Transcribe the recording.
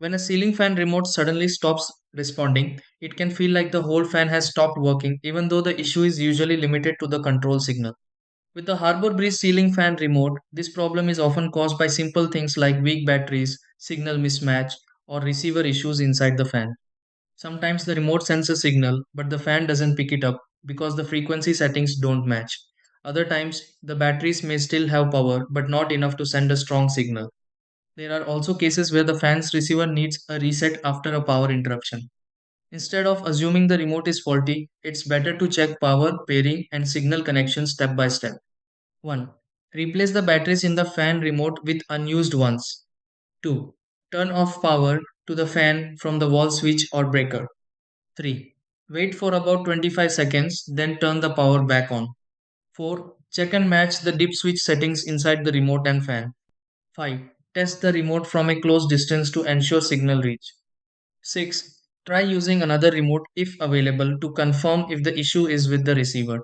When a ceiling fan remote suddenly stops responding, it can feel like the whole fan has stopped working, even though the issue is usually limited to the control signal. With the Harbor Breeze ceiling fan remote, this problem is often caused by simple things like weak batteries, signal mismatch, or receiver issues inside the fan. Sometimes the remote sends a signal, but the fan doesn't pick it up because the frequency settings don't match. Other times, the batteries may still have power, but not enough to send a strong signal. There are also cases where the fan's receiver needs a reset after a power interruption. Instead of assuming the remote is faulty, it's better to check power, pairing, and signal connection step by step. 1. Replace the batteries in the fan remote with unused ones. 2. Turn off power to the fan from the wall switch or breaker. 3. Wait for about 25 seconds, then turn the power back on. 4. Check and match the dip switch settings inside the remote and fan. 5. Test the remote from a close distance to ensure signal reach. 6. Try using another remote if available to confirm if the issue is with the receiver.